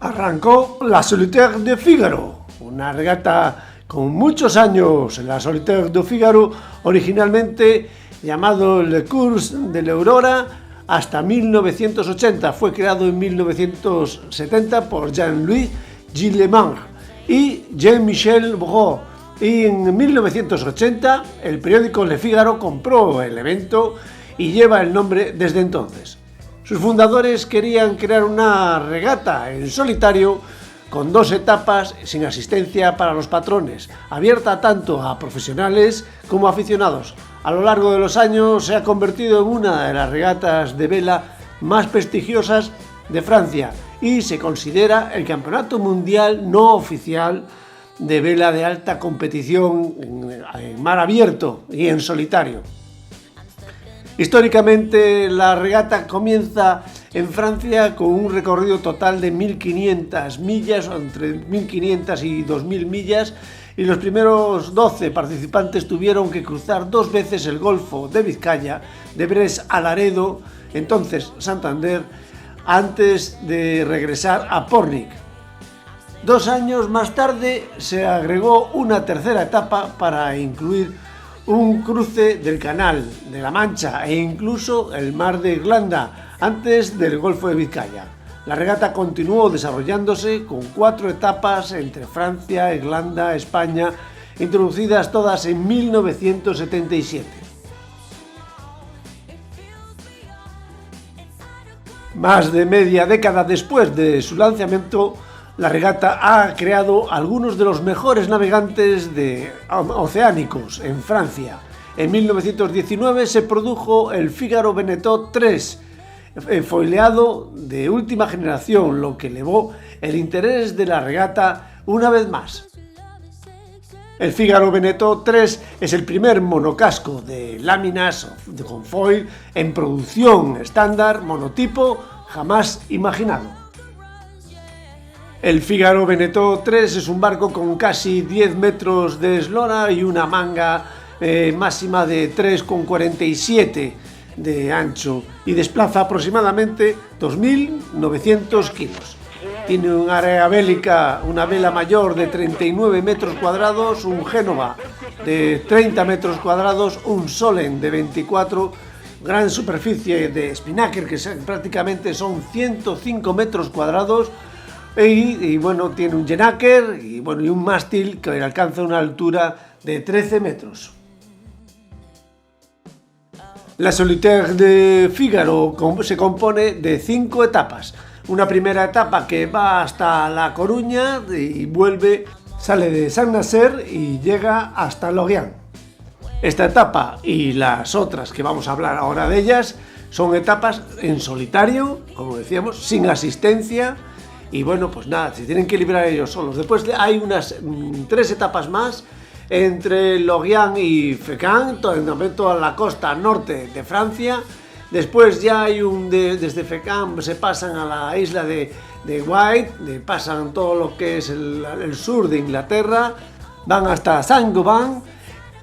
Arrancó la Solitaire de Figaro, una regata con muchos años. La Solitaire de Figaro, originalmente llamado Le Course de l'Aurora, hasta 1980. Fue creado en 1970 por Jean-Louis Gillemans y Jean-Michel Brault. Y en 1980 el periódico Le Figaro compró el evento y lleva el nombre desde entonces. Sus fundadores querían crear una regata en solitario con 2 etapas sin asistencia para los patrones, abierta tanto a profesionales como a aficionados. A lo largo de los años se ha convertido en una de las regatas de vela más prestigiosas de Francia y se considera el campeonato mundial no oficial de vela de alta competición en mar abierto y en solitario. Históricamente, la regata comienza en Francia con un recorrido total de 1.500 millas, entre 1.500 y 2.000 millas, y los primeros 12 participantes tuvieron que cruzar 2 veces el Golfo de Vizcaya, de Brest a Laredo, entonces Santander, antes de regresar a Pornic. 2 años más tarde se agregó una tercera etapa para incluir un cruce del Canal de la Mancha e incluso el Mar de Irlanda antes del Golfo de Vizcaya. La regata continuó desarrollándose con 4 etapas entre Francia, Irlanda, España, introducidas todas en 1977. Más de media década después de su lanzamiento, la regata ha creado algunos de los mejores navegantes oceánicos en Francia. En 1919 se produjo el Figaro Veneto 3, foileado de última generación, lo que elevó el interés de la regata una vez más. El Figaro Veneto 3 es el primer monocasco de láminas con foil en producción estándar monotipo jamás imaginado. El Figaro Veneto 3 es un barco con casi 10 metros de eslora y una manga máxima de 3,47 de ancho y desplaza aproximadamente 2.900 kilos. Tiene un área bélica, una vela mayor de 39 metros cuadrados, un Génova de 30 metros cuadrados, un Solen de 24, gran superficie de spinnaker que prácticamente son 105 metros cuadrados, y bueno, tiene un Jennaker y un mástil que alcanza una altura de 13 metros. La Solitaire de Figaro se compone de 5 etapas. Una primera etapa que va hasta La Coruña y sale de Saint-Nazaire y llega hasta Lorient. Esta etapa y las otras que vamos a hablar ahora de ellas son etapas en solitario, como decíamos, sin asistencia. Y bueno, pues nada, se tienen que librar ellos solos. Después hay unas 3 etapas más entre Lorient y Fécamp, toda la costa norte de Francia. Después ya hay desde Fécamp se pasan a la isla de Wight, pasan todo lo que es el sur de Inglaterra, van hasta Saint-Gobain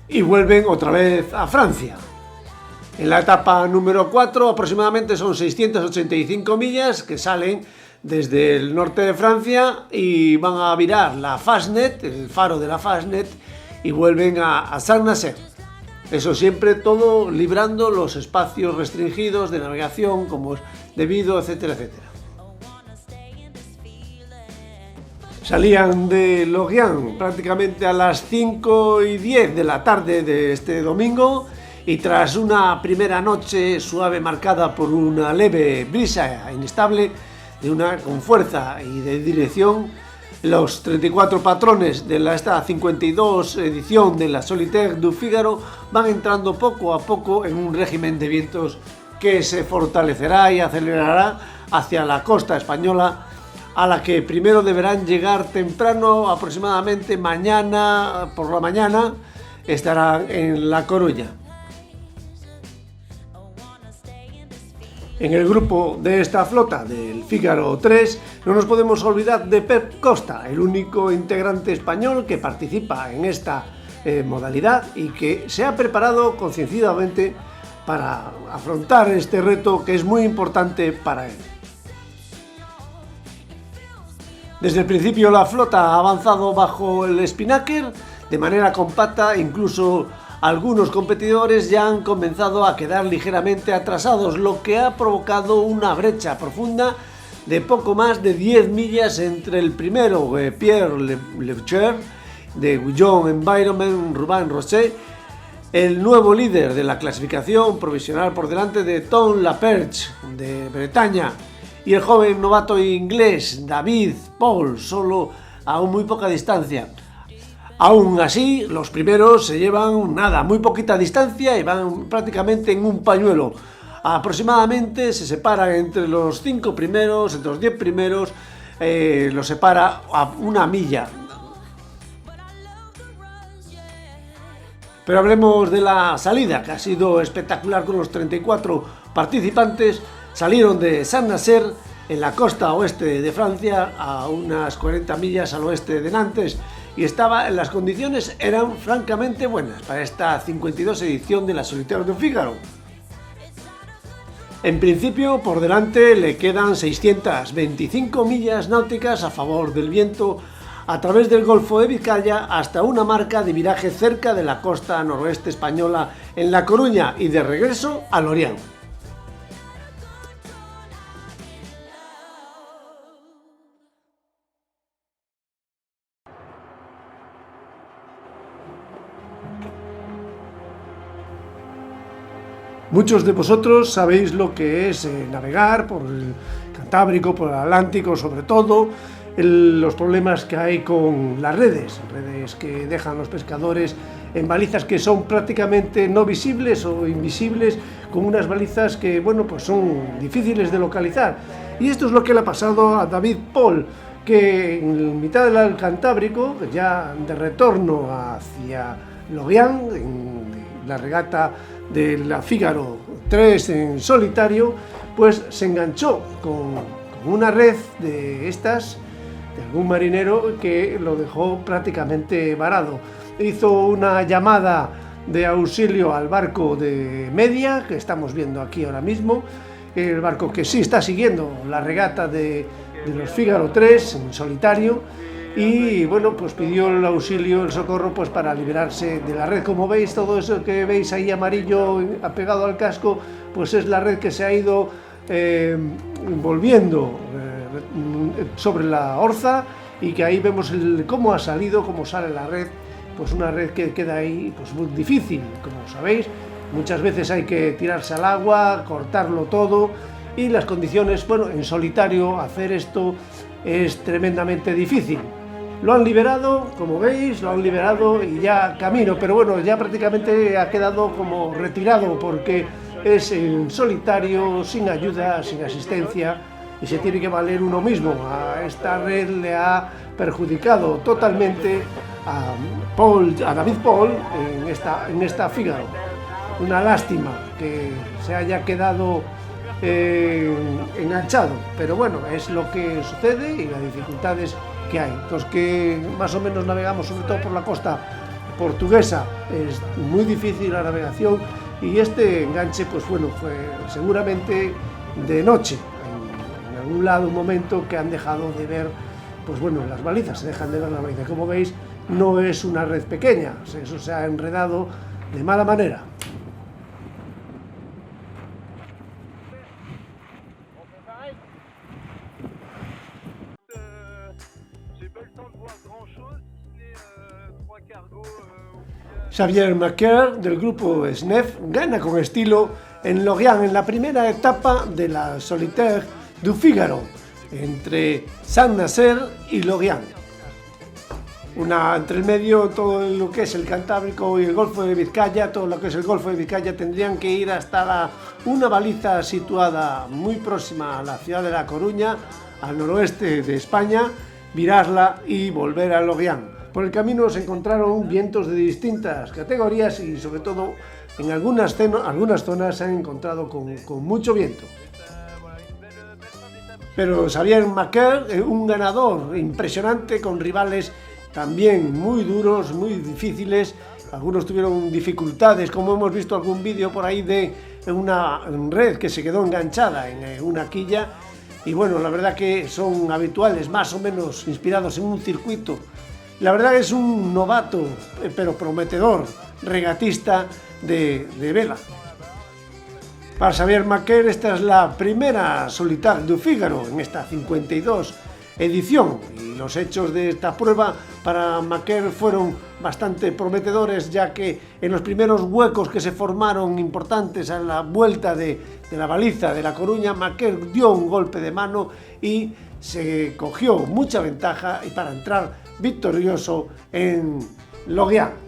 y vuelven otra vez a Francia. En la etapa número 4 aproximadamente son 685 millas que salen desde el norte de Francia y van a virar la Fastnet, el faro de la Fastnet, y vuelven a Saint-Nazaire. Eso siempre todo librando los espacios restringidos de navegación como es debido, etcétera, etcétera. Salían de Lorient prácticamente a las 5:10 de la tarde de este domingo y tras una primera noche suave marcada por una leve brisa inestable, con fuerza y de dirección, los 34 patrones de esta 52 edición de la Solitaire du Figaro van entrando poco a poco en un régimen de vientos que se fortalecerá y acelerará hacia la costa española, a la que primero deberán llegar temprano, aproximadamente mañana por la mañana, estarán en La Coruña. En el grupo de esta flota del Figaro 3 no nos podemos olvidar de Pep Costa, el único integrante español que participa en esta modalidad y que se ha preparado concienciadamente para afrontar este reto que es muy importante para él. Desde el principio la flota ha avanzado bajo el Spinnaker de manera compacta, incluso algunos competidores ya han comenzado a quedar ligeramente atrasados, lo que ha provocado una brecha profunda de poco más de 10 millas entre el primero, Pierre Leucheur, de Guillaume Environment, Robin Roche, el nuevo líder de la clasificación provisional por delante de Tom Laperche, de Bretaña, y el joven novato inglés David Paul, solo a muy poca distancia. Aún así, los primeros se llevan muy poquita distancia y van prácticamente en un pañuelo. Aproximadamente se separan entre los 5 primeros, entre los 10 primeros, los separa a una milla. Pero hablemos de la salida, que ha sido espectacular con los 34 participantes. Salieron de Saint-Nazaire, en la costa oeste de Francia, a unas 40 millas al oeste de Nantes, y las condiciones eran francamente buenas para esta 52 edición de la Solitaire du Figaro. En principio, por delante le quedan 625 millas náuticas a favor del viento a través del Golfo de Vizcaya hasta una marca de viraje cerca de la costa noroeste española en La Coruña y de regreso a Lorient. Muchos de vosotros sabéis lo que es navegar por el Cantábrico, por el Atlántico, sobre todo los problemas que hay con las redes que dejan los pescadores en balizas que son prácticamente no visibles o invisibles, con unas balizas que, bueno, pues son difíciles de localizar. Y esto es lo que le ha pasado a David Paul, que en mitad del Cantábrico, ya de retorno hacia Lorient, en la regata de la Figaro 3 en solitario, pues se enganchó con una red de estas, de algún marinero, que lo dejó prácticamente varado. Hizo una llamada de auxilio al barco de media, que estamos viendo aquí ahora mismo, el barco que sí está siguiendo la regata de los Figaro 3 en solitario, y bueno, pues pidió el auxilio, el socorro, pues para liberarse de la red. Como veis, todo eso que veis ahí amarillo apegado al casco, pues es la red que se ha ido envolviendo sobre la orza, y que ahí vemos cómo ha salido, cómo sale la red, pues una red que queda ahí pues muy difícil, como sabéis. Muchas veces hay que tirarse al agua, cortarlo todo, y las condiciones, bueno, en solitario hacer esto es tremendamente difícil. Lo han liberado, como veis, lo han liberado y ya camino, pero bueno, ya prácticamente ha quedado como retirado, porque es en solitario, sin ayuda, sin asistencia, y se tiene que valer uno mismo. A esta red le ha perjudicado totalmente a David Paul en esta Figaro. Una lástima que se haya quedado enganchado, pero bueno, es lo que sucede y las dificultades que hay. Los que más o menos navegamos, sobre todo por la costa portuguesa, es muy difícil la navegación, y este enganche, pues bueno, fue seguramente de noche, en algún lado, un momento que han dejado de ver, pues bueno, las balizas, se dejan de ver las balizas. Como veis, no es una red pequeña, eso se ha enredado de mala manera. Xavier Maquer, del grupo SNEF, gana con estilo en Lorient en la primera etapa de la Solitaire du Figaro, entre Saint-Nazaire y Lorient. Entre el medio, todo lo que es el Cantábrico y el Golfo de Vizcaya, todo lo que es el Golfo de Vizcaya, tendrían que ir hasta una baliza situada muy próxima a la ciudad de La Coruña, al noroeste de España, virarla y volver a Lorient. Por el camino se encontraron vientos de distintas categorías y, sobre todo, en algunas zonas se han encontrado con mucho viento. Pero Xavier Maquer, un ganador impresionante, con rivales también muy duros, muy difíciles. Algunos tuvieron dificultades, como hemos visto algún vídeo por ahí de una red que se quedó enganchada en una quilla. y bueno, la verdad que son habituales, más o menos inspirados en un circuito. La verdad es un novato, pero prometedor, regatista de vela. Para Xavier Maquer, esta es la primera Solitaire du Figaro en esta 52 edición, y los hechos de esta prueba para Maquer fueron bastante prometedores, ya que en los primeros huecos que se formaron importantes a la vuelta de la baliza de La Coruña, Maquer dio un golpe de mano y se cogió mucha ventaja y para entrar victorioso en Lorient.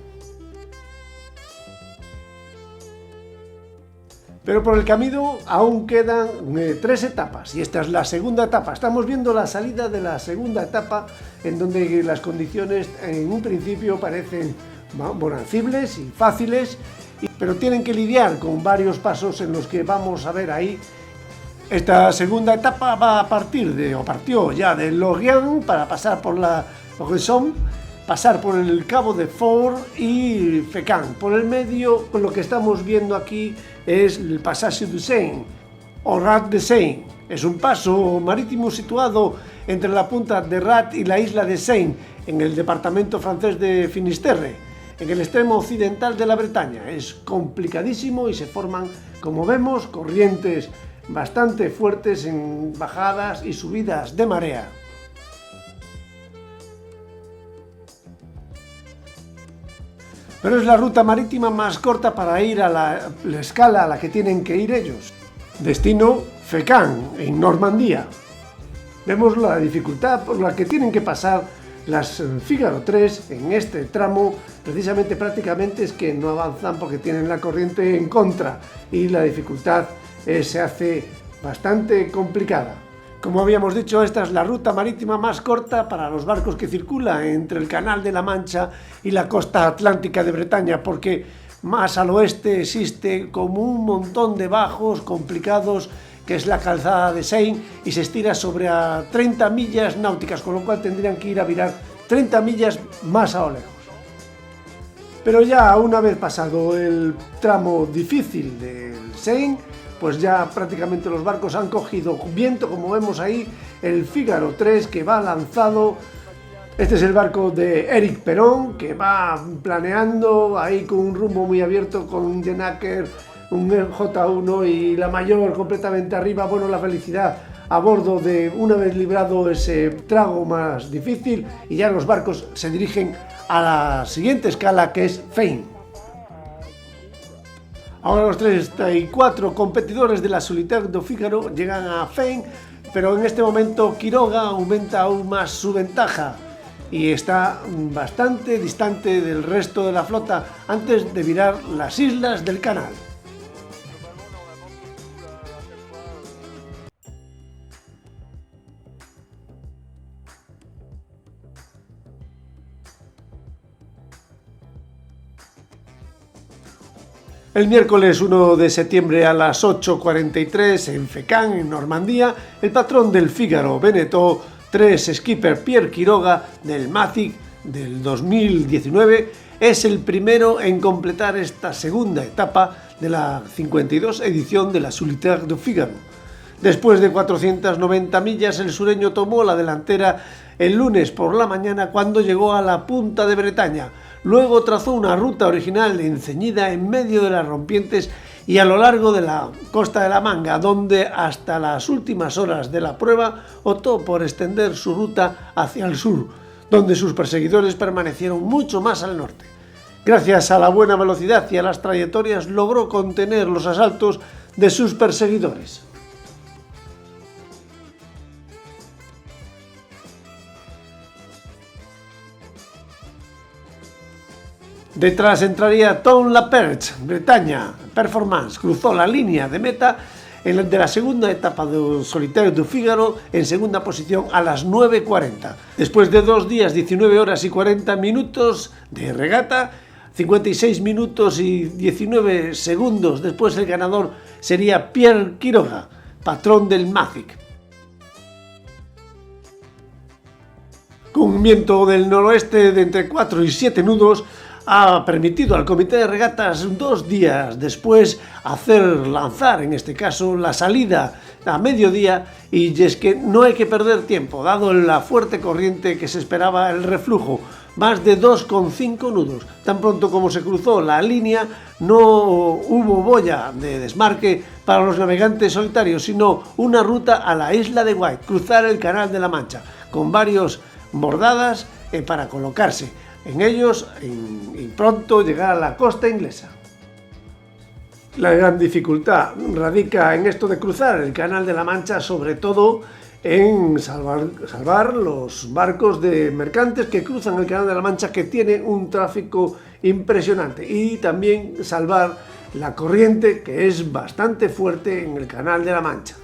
Pero por el camino aún quedan 3 etapas, y esta es la segunda etapa. Estamos viendo la salida de la segunda etapa, en donde las condiciones en un principio parecen bonancibles y fáciles, pero tienen que lidiar con varios pasos en los que vamos a ver ahí. Esta segunda etapa va a partió ya de Lorient para pasar por la Ressons, pasar por el Cabo de Fort y Fécamp. Por el medio, lo que estamos viendo aquí es el Passage du Seine, o Rat de Seine. Es un paso marítimo situado entre la punta de Rat y la isla de Seine, en el departamento francés de Finisterre, en el extremo occidental de la Bretaña. Es complicadísimo y se forman, como vemos, corrientes bastante fuertes en bajadas y subidas de marea. Pero es la ruta marítima más corta para ir a la escala a la que tienen que ir ellos. Destino Fécamp, en Normandía. Vemos la dificultad por la que tienen que pasar las Figaro 3 en este tramo. Precisamente, prácticamente es que no avanzan porque tienen la corriente en contra y la dificultad se hace bastante complicada. Como habíamos dicho, esta es la ruta marítima más corta para los barcos que circulan entre el Canal de la Mancha y la costa atlántica de Bretaña, porque más al oeste existe como un montón de bajos complicados, que es la calzada de Seine, y se estira sobre a 30 millas náuticas, con lo cual tendrían que ir a virar 30 millas más a lo lejos. Pero ya una vez pasado el tramo difícil del Seine, pues ya prácticamente los barcos han cogido viento, como vemos ahí, el Figaro 3 que va lanzado. Este es el barco de Éric Perón, que va planeando ahí con un rumbo muy abierto, con un Jenaker, un J1 y la mayor completamente arriba. Bueno, la felicidad a bordo de, una vez librado ese trago más difícil, y ya los barcos se dirigen a la siguiente escala, que es Féin. Ahora los 34 competidores de la Solitaire du Figaro llegan a Féin, pero en este momento Quiroga aumenta aún más su ventaja y está bastante distante del resto de la flota antes de virar las islas del canal. El miércoles 1 de septiembre a las 8:43 en Fécamp, en Normandía, el patrón del Figaro Veneto 3, skipper Pierre Quiroga del Matic del 2019, es el primero en completar esta segunda etapa de la 52 edición de la Solitaire du Figaro. Después de 490 millas, el sureño tomó la delantera el lunes por la mañana cuando llegó a la punta de Bretaña. Luego trazó una ruta original enceñida en medio de las rompientes y a lo largo de la costa de la Manga, donde hasta las últimas horas de la prueba optó por extender su ruta hacia el sur, donde sus perseguidores permanecieron mucho más al norte. Gracias a la buena velocidad y a las trayectorias logró contener los asaltos de sus perseguidores. Detrás entraría Tom Laperche, Bretaña Performance, cruzó la línea de meta de la segunda etapa de Solitaire du Figaro en segunda posición a las 9:40. Después de 2 días, 19 horas y 40 minutos de regata, 56 minutos y 19 segundos después, el ganador sería Pierre Quiroga, patrón del Matic. Con un viento del noroeste de entre 4 y 7 nudos, ha permitido al comité de regatas 2 días después lanzar en este caso la salida a mediodía, y es que no hay que perder tiempo, dado la fuerte corriente que se esperaba el reflujo, más de 2,5 nudos. Tan pronto como se cruzó la línea, no hubo boya de desmarque para los navegantes solitarios, sino una ruta a la isla de Wight, cruzar el Canal de la Mancha, con varios bordadas para colocarse en ellos y pronto llegar a la costa inglesa. La gran dificultad radica en esto de cruzar el Canal de la Mancha, sobre todo en salvar los barcos de mercantes que cruzan el Canal de la Mancha, que tiene un tráfico impresionante, y también salvar la corriente, que es bastante fuerte en el Canal de la Mancha.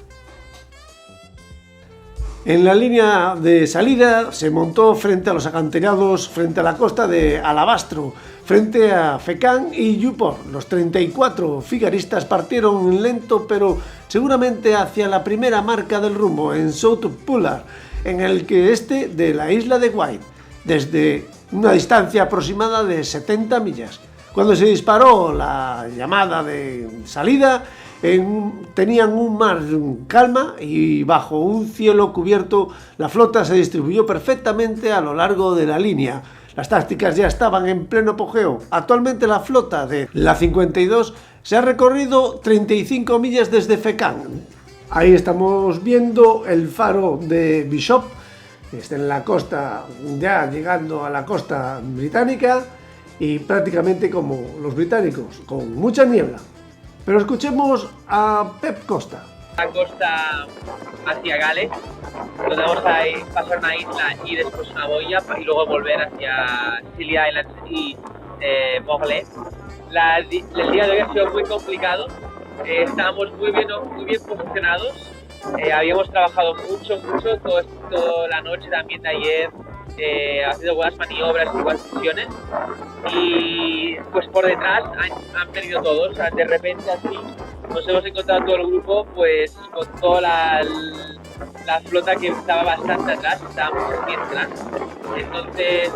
En la línea de salida se montó frente a los acantilados, frente a la costa de Alabastro, frente a Fécamp y Newport. Los 34 figaristas partieron lento, pero seguramente hacia la primera marca del rumbo, en South Pollard, en el que de la isla de Wight, desde una distancia aproximada de 70 millas. Cuando se disparó la llamada de salida, tenían un mar calma y bajo un cielo cubierto, la flota se distribuyó perfectamente a lo largo de la línea. Las tácticas ya estaban en pleno apogeo. Actualmente la flota de la 52 se ha recorrido 35 millas desde Fécamp. Ahí estamos viendo el faro de Bishop, que está en la costa, ya llegando a la costa británica, y prácticamente como los británicos, con mucha niebla. Pero escuchemos a Pep Costa. La costa hacia Gales, donde vamos a pasar una isla y después una boya y luego volver hacia Scilly Islands y Morlaix. El día de hoy ha sido muy complicado, estábamos muy bien posicionados, habíamos trabajado mucho, toda la noche también de ayer, haciendo buenas maniobras y buenas misiones, y pues por detrás han venido todos, o sea, de repente así nos hemos encontrado todo el grupo pues con toda la flota que estaba bastante atrás, estábamos aquí atrás, entonces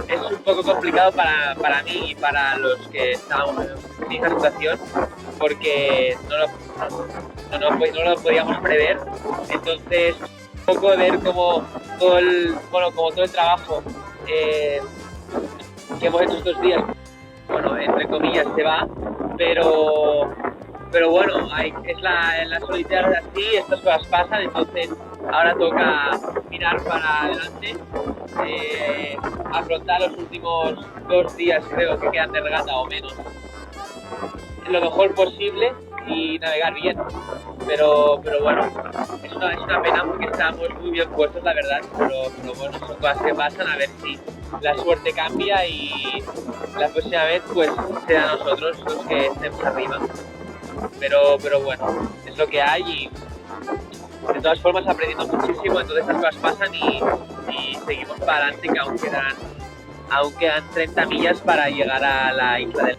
es un poco complicado para mí y para los que estábamos en esta situación, porque no lo podíamos prever. Entonces un poco ver como todo el trabajo que hemos hecho estos días, bueno, entre comillas, se va, pero bueno, en la solitaria es así, estas cosas pasan, entonces ahora toca mirar para adelante, afrontar los últimos 2 días, creo que quedan de regata o menos, lo mejor posible y navegar bien, pero bueno, es una pena porque estamos muy bien puestos, la verdad, pero bueno, son cosas que pasan, a ver si la suerte cambia y la próxima vez pues será nosotros los que estemos arriba, pero bueno, es lo que hay y de todas formas aprendiendo muchísimo, entonces estas cosas pasan y seguimos para adelante, que aún quedan 30 millas para llegar a la isla del...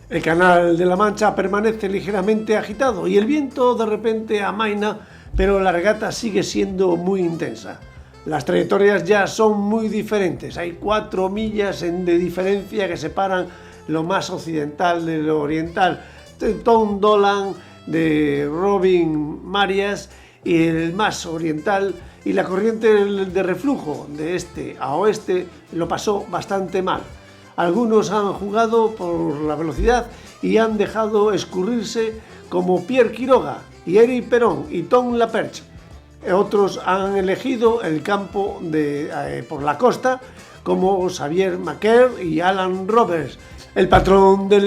El Canal de la Mancha permanece ligeramente agitado y el viento de repente amaina, pero la regata sigue siendo muy intensa. Las trayectorias ya son muy diferentes, hay 4 millas de diferencia que separan lo más occidental de lo oriental. Tom Dolan de Robin Marias y el más oriental, y la corriente de reflujo de este a oeste lo pasó bastante mal. Algunos han jugado por la velocidad y han dejado escurrirse, como Pierre Quiroga y Eric Perón y Tom Laperche. Otros han elegido el campo por la costa, como Xavier Maquer y Alan Roberts. El patrón del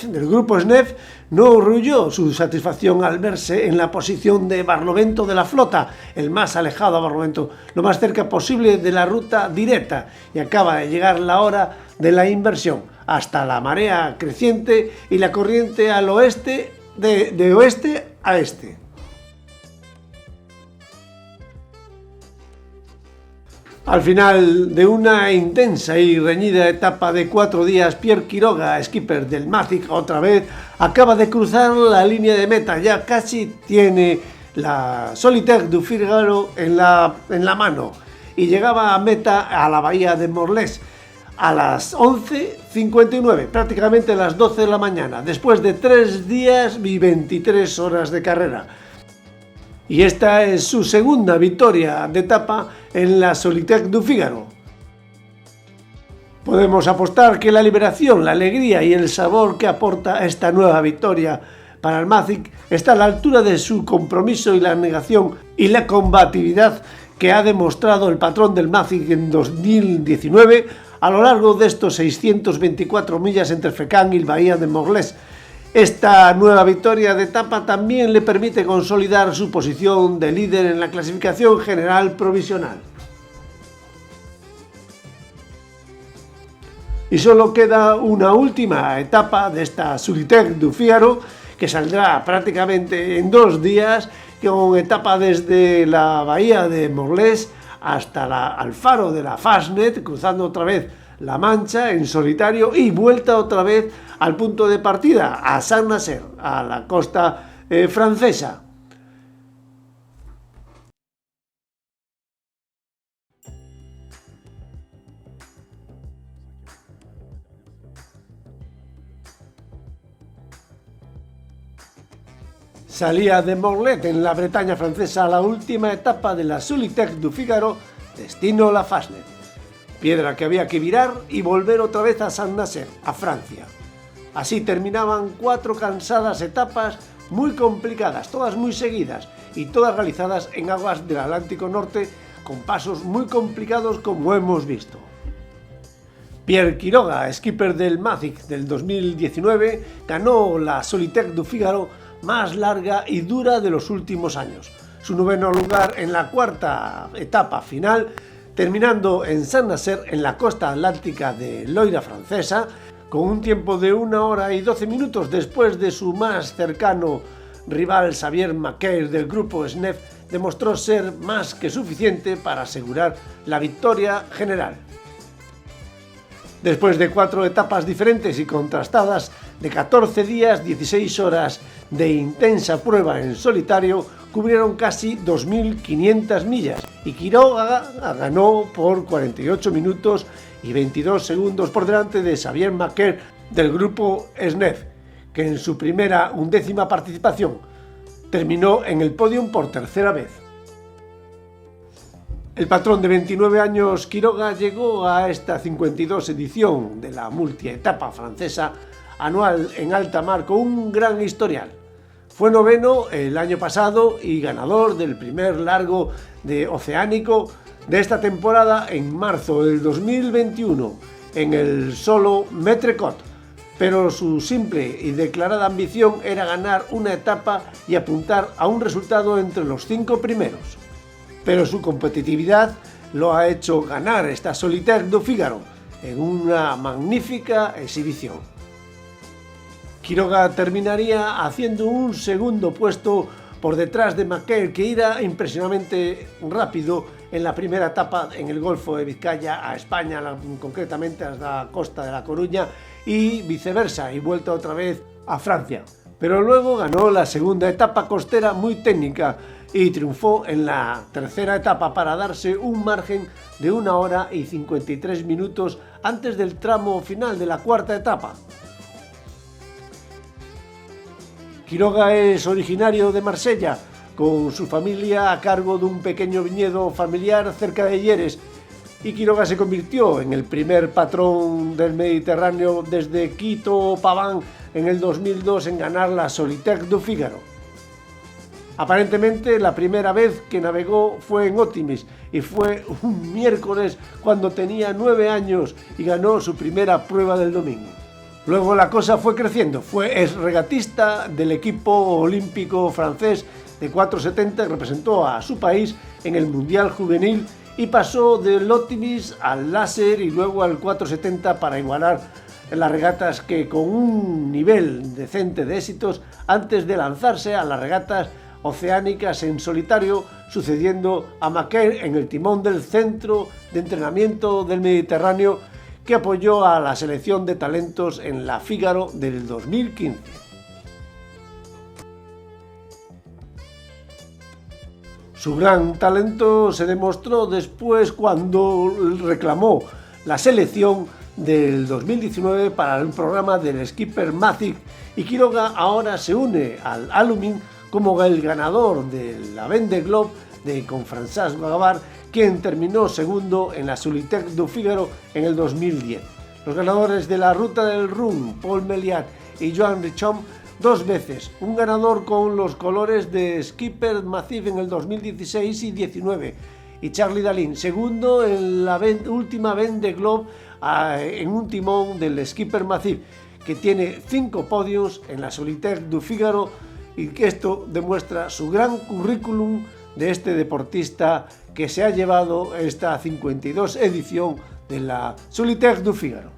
grupo SNEF, no rehuyó su satisfacción al verse en la posición de barlovento de la flota, el más alejado a barlovento, lo más cerca posible de la ruta directa, y acaba de llegar la hora de la inversión, hasta la marea creciente y la corriente al oeste, de oeste a este. Al final de una intensa y reñida etapa de 4 días, Pierre Quiroga, skipper del Matic otra vez, acaba de cruzar la línea de meta. Ya casi tiene la Solitaire du Figaro en la mano y llegaba a meta a la bahía de Morlaix a las 11:59, prácticamente a las 12 de la mañana, después de 3 días y 23 horas de carrera. Y esta es su segunda victoria de etapa en la Solitaire du Figaro. Podemos apostar que la liberación, la alegría y el sabor que aporta esta nueva victoria para el Mazic está a la altura de su compromiso y la negación y la combatividad que ha demostrado el patrón del Mazic en 2019 a lo largo de estos 624 millas entre Fécamp y Bahía de Morlaix. Esta nueva victoria de etapa también le permite consolidar su posición de líder en la clasificación general provisional. Y solo queda una última etapa de esta Solitaire du Figaro, que saldrá prácticamente en 2 días, con etapa desde la bahía de Morlaix hasta al faro de la Fastnet, cruzando otra vez la Mancha en solitario y vuelta otra vez al punto de partida, a Saint-Nazaire, a la costa francesa. Salía de Morlaix en la Bretaña francesa la última etapa de la Solitaire du Figaro, destino la Fastnet, piedra que había que virar y volver otra vez a Saint-Nazaire, a Francia. Así terminaban 4 cansadas etapas muy complicadas, todas muy seguidas y todas realizadas en aguas del Atlántico Norte con pasos muy complicados como hemos visto. Pierre Quiroga, skipper del Mazic del 2019, ganó la Solitaire du Figaro más larga y dura de los últimos años. Su 9º lugar en la 4ª etapa final, terminando en Saint-Nazaire en la costa atlántica de Loira francesa, con un tiempo de 1 hora y 12 minutos después de su más cercano rival Xavier Maquer del grupo SNEF, demostró ser más que suficiente para asegurar la victoria general. Después de 4 etapas diferentes y contrastadas, de 14 días, 16 horas de intensa prueba en solitario, cubrieron casi 2.500 millas y Quiroga ganó por 48 minutos y 22 segundos por delante de Xavier Maquer del grupo SNEF, que en su primera 11ª participación terminó en el podium por 3ª vez. El patrón de 29 años Quiroga llegó a esta 52 edición de la multietapa francesa anual en alta mar con un gran historial. Fue 9º el año pasado y ganador del primer largo de oceánico de esta temporada en marzo del 2021 en el solo Métrecot, pero su simple y declarada ambición era ganar una etapa y apuntar a un resultado entre los 5 primeros. Pero su competitividad lo ha hecho ganar esta Solitaire du Figaro en una magnífica exhibición. Quiroga terminaría haciendo un segundo puesto por detrás de Maquer, que irá impresionantemente rápido en la primera etapa en el Golfo de Vizcaya a España, concretamente hasta la costa de La Coruña y viceversa, y vuelta otra vez a Francia. Pero luego ganó la segunda etapa costera muy técnica y triunfó en la tercera etapa para darse un margen de 1 hora y 53 minutos antes del tramo final de la cuarta etapa. Quiroga es originario de Marsella, con su familia a cargo de un pequeño viñedo familiar cerca de Lleres, y Quiroga se convirtió en el primer patrón del Mediterráneo desde Quito Paván en el 2002 en ganar la Solitaire du Figaro. Aparentemente la primera vez que navegó fue en Optimis y fue un miércoles cuando tenía 9 años y ganó su primera prueba del domingo. Luego la cosa fue creciendo, fue exregatista del equipo olímpico francés de 470 que representó a su país en el Mundial Juvenil y pasó del Optimis al láser y luego al 470 para igualar en las regatas que con un nivel decente de éxitos antes de lanzarse a las regatas oceánicas en solitario, sucediendo a Maquer en el timón del Centro de Entrenamiento del Mediterráneo que apoyó a la selección de talentos en la Figaro del 2015. Su gran talento se demostró después cuando reclamó la selección del 2019 para el programa del skipper Matic, y Quiroga ahora se une al Alumin como el ganador de la Vendée Globe con François Gavard, quien terminó segundo en la Solitaire du Figaro en el 2010. Los ganadores de la Ruta del Rhum, Paul Méliat y Joan Richomme, 2 veces, un ganador con los colores de Skipper Massif en el 2016 y 19, y Charlie Dalin, segundo en la última Vendée Globe en un timón del Skipper Massif, que tiene 5 podios en la Solitaire du Figaro, y que esto demuestra su gran currículum de este deportista que se ha llevado esta 52 edición de la Solitaire du Figaro.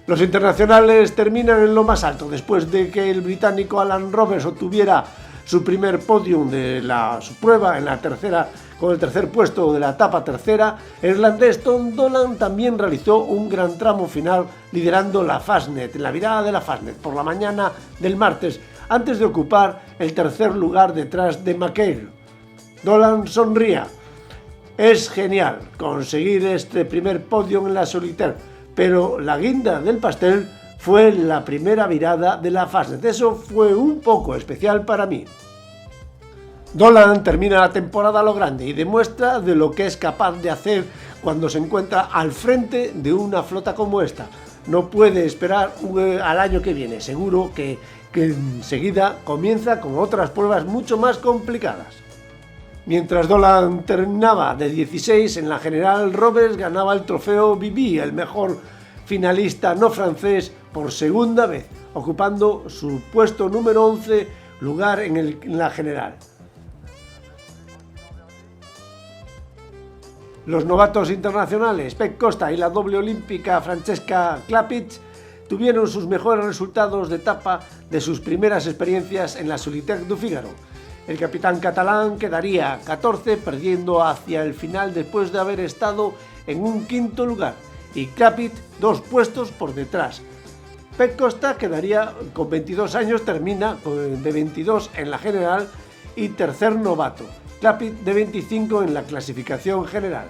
Los internacionales terminan en lo más alto después de que el británico Alan Roberts obtuviera su primer podium de su prueba en la tercera, con el tercer puesto de la etapa tercera. El irlandés Tom Dolan también realizó un gran tramo final liderando la Fastnet, la virada de la Fastnet por la mañana del martes, antes de ocupar el tercer lugar detrás de McKay. Dolan sonría. Es genial conseguir este primer podio en la Solitaire, pero la guinda del pastel fue la primera virada de la Fastnet. Eso fue un poco especial para mí. Dolan termina la temporada a lo grande y demuestra de lo que es capaz de hacer cuando se encuentra al frente de una flota como esta. No puede esperar al año que viene, seguro que enseguida comienza con otras pruebas mucho más complicadas. Mientras Dolan terminaba de 16 en la general, Roberts ganaba el trofeo Bibi, el mejor finalista no francés por segunda vez, ocupando su puesto número 11 lugar en la general. Los novatos internacionales Pec Costa y la doble olímpica Francesca Clapic tuvieron sus mejores resultados de etapa de sus primeras experiencias en la Solitaire du Figaro. El capitán catalán quedaría 14, perdiendo hacia el final después de haber estado en un quinto lugar, y Clapic 2 puestos por detrás. Pec Costa quedaría con 22 años, termina de 22 en la general y tercer novato. Clapic de 25 en la clasificación general.